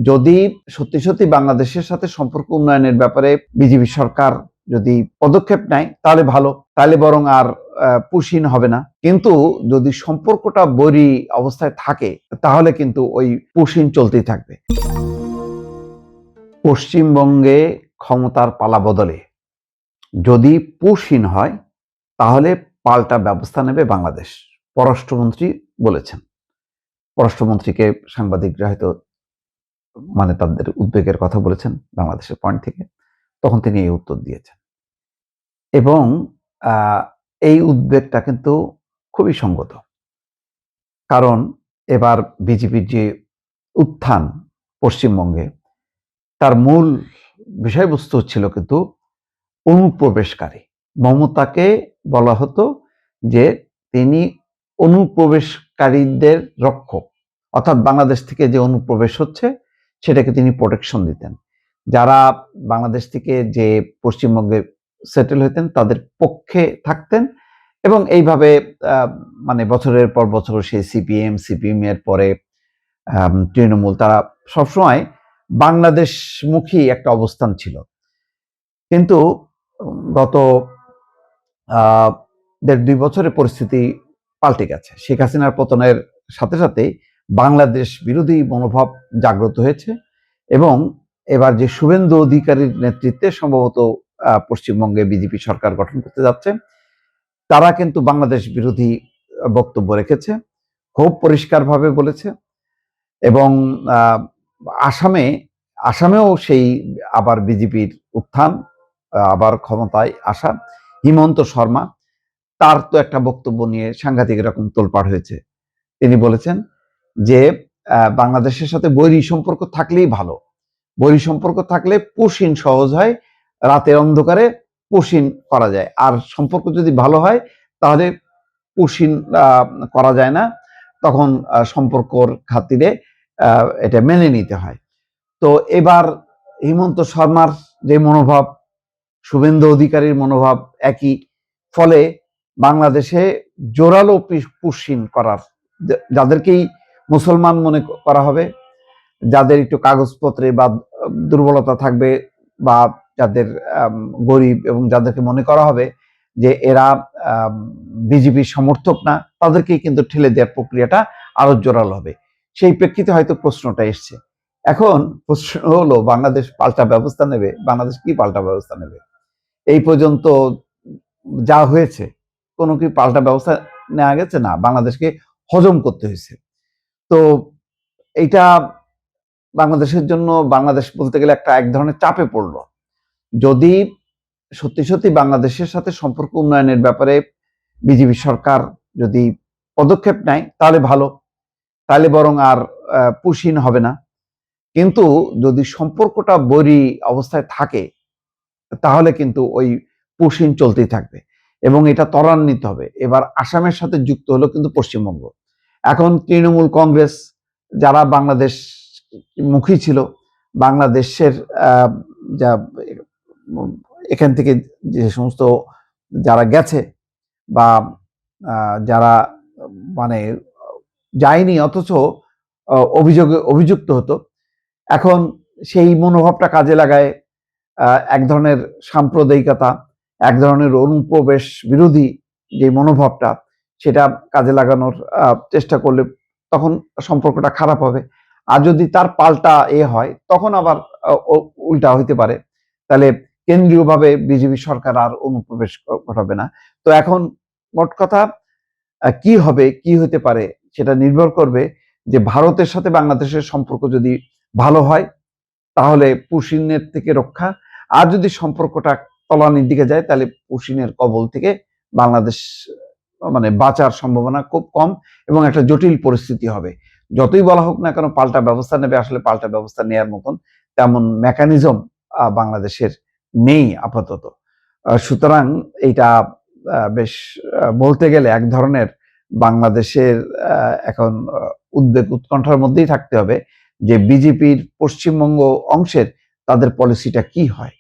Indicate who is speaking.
Speaker 1: যদি সত্যি সত্যি বাংলাদেশের সাথে সম্পর্ক উন্নয়নের ব্যাপারে বিজেপি সরকার যদি পদক্ষেপ নেয় তাহলে ভালো, তাহলে বরং আর পুশিন হবে না। কিন্তু যদি সম্পর্কটা বৈরী অবস্থায় থাকে তাহলে কিন্তু ওই পুশিন চলতেই থাকবে। পশ্চিমবঙ্গে ক্ষমতার পালাবদলে যদি পুশিন হয় তাহলে পাল্টা ব্যবস্থা নেবে বাংলাদেশ, পররাষ্ট্রমন্ত্রী বলেছেন। পররাষ্ট্রমন্ত্রীকে সাংবাদিকরা হয়তো তাদের উদ্বেগের কথা বলেছেন বাংলাদেশের পয়েন্ট থেকে, তখন তিনি এই উত্তর দিয়েছেন। এবং এই উদ্বেগটা কিন্তু খুবই সঙ্গত, কারণ এবার বিজেপির যে উত্থান পশ্চিমবঙ্গে, তার মূল বিষয়বস্তু ছিল কিন্তু অনুপ্রবেশকারী। মমতাকে বলা হতো যে তিনি অনুপ্রবেশকারীদের রক্ষক, অর্থাৎ বাংলাদেশ থেকে যে অনুপ্রবেশ হচ্ছে সেটাকে তিনি প্রোটেকশন দিতেন। যারা বাংলাদেশ থেকে যে পশ্চিমবঙ্গে সেটেল হতেন তাদের পক্ষে থাকতেন, এবং এইভাবে বছরের পর বছর সেই সিপিএম এর পরে তৃণমূল, তারা সবসময় বাংলাদেশমুখী একটা অবস্থান ছিল। কিন্তু গত 1.5-2 বছরের পরিস্থিতি পাল্টে গেছে। শেখ হাসিনার পতনের সাথে সাথে বাংলাদেশ বিরোধী মনোভাব জাগ্রত হয়েছে, এবং এবার যে শুভেন্দু অধিকারীর নেতৃত্বে সম্ভবত পশ্চিমবঙ্গে বিজেপি সরকার গঠন করতে যাচ্ছে, তারা কিন্তু বাংলাদেশ বিরোধী বক্তব্য রেখেছে, খুব পরিষ্কারভাবে বলেছে। এবং আসামেও সেই আবার বিজেপির উত্থান, আবার ক্ষমতায় আসা হিমন্ত শর্মা, তার তো একটা বক্তব্য নিয়ে সাংঘাতিক রকম তোলপাড় হয়েছে। তিনি বলেছেন যে বাংলাদেশের সাথে বৈরী সম্পর্ক থাকলেই ভালো, বৈরী সম্পর্ক থাকলে পুশিন সহজ হয়, রাতের অন্ধকারে পুশিন করা যায়, আর সম্পর্ক যদি ভালো হয় তাহলে পুশিন করা যায় না, তখন সম্পর্কর খাতিরে এটা মেনে নিতে হয়। তো এবার হিমন্ত শর্মার যে মনোভাব, শুভেন্দু অধিকারীর মনোভাব একই, ফলে বাংলাদেশে জোরালো পুশিন করার, যাদেরকেই মুসলমান মনে করা হবে, যাদের একটু কাগজপত্রে বা দুর্বলতা থাকবে, বা যাদের গরিব, এবং যাদেরকে মনে করা হবে যে এরা বিজেপির সমর্থক না, তাদেরকেই কিন্তু ঠেলে দেওয়ার প্রক্রিয়াটা আরো জোরালো হবে। সেই প্রেক্ষিতে হয়তো প্রশ্নটা এসছে। এখন প্রশ্ন হলো, বাংলাদেশ পাল্টা ব্যবস্থা নেবে? বাংলাদেশ কি পাল্টা ব্যবস্থা নেবে? এই পর্যন্ত যা হয়েছে, কোনো কি পাল্টা ব্যবস্থা নেওয়া গেছে? না, বাংলাদেশকে হজম করতে হয়েছে। তো এইটা বাংলাদেশের জন্য, বাংলাদেশ বলতে গেলে এক ধরনের চাপে পড়লো। যদি সত্যি সত্যি বাংলাদেশের সাথে সম্পর্ক উন্নয়নের ব্যাপারে বিজেপি সরকার যদি পদক্ষেপ নেয় তাহলে ভালো, তাহলে বরং আর পুশিন হবে না। কিন্তু যদি সম্পর্কটা বৈরী অবস্থায় থাকে তাহলে কিন্তু ওই পুশিন চলতেই থাকবে, এবং এটা ত্বরান্বিত হবে। এবার আসামের সাথে যুক্ত হলো কিন্তু পশ্চিমবঙ্গ। এখন তৃণমূল কংগ্রেস, যারা বাংলাদেশ মুখী ছিল, বাংলাদেশের যা এখান থেকে যে সমস্ত যারা গেছে, বা যারা যায়নি অথচ অভিযুক্ত হতো, এখন সেই মনোভাবটা কাজে লাগায় এক ধরনের সাম্প্রদায়িকতা, এক ধরনের অনুপ্রবেশ বিরোধী যে মনোভাবটা, সেটা কাজে লাগানোর চেষ্টা করলে তখন সম্পর্কটা খারাপ হবে। আর যদি তার পাল্টা হয়, তখন আবার উল্টা হইতে পারে, তাহলে কেন্দ্রীয়ভাবে বিজেপি সরকার আর অনুপ্রবেশ ঘটাবে না। তো এখন মোট কথা কি হবে, কি হতে পারে, সেটা নির্ভর করবে যে ভারতের সাথে বাংলাদেশের সম্পর্ক যদি ভালো হয় তাহলে পুশিনের থেকে রক্ষা, আর যদি সম্পর্কটা তলানির দিকে যায় তাহলে পুশিনের কবল থেকে বাংলাদেশ বাঁচার সম্ভাবনা খুব কম, এবং একটা জটিল পরিস্থিতি হবে। যতই বলা হোক না কেন পাল্টা ব্যবস্থা নেবে, আসলে পাল্টা ব্যবস্থা নেওয়ার মতন তেমন মেকানিজম বাংলাদেশের নেই আপাতত। সুতরাং এইটা বেশ বলতে গেলে এক ধরনের বাংলাদেশের এখন উদ্বেগ উৎকণ্ঠার মধ্যেই থাকতে হবে যে বিজেপির পশ্চিমবঙ্গ অংশের তাদের পলিসিটা কি হয়।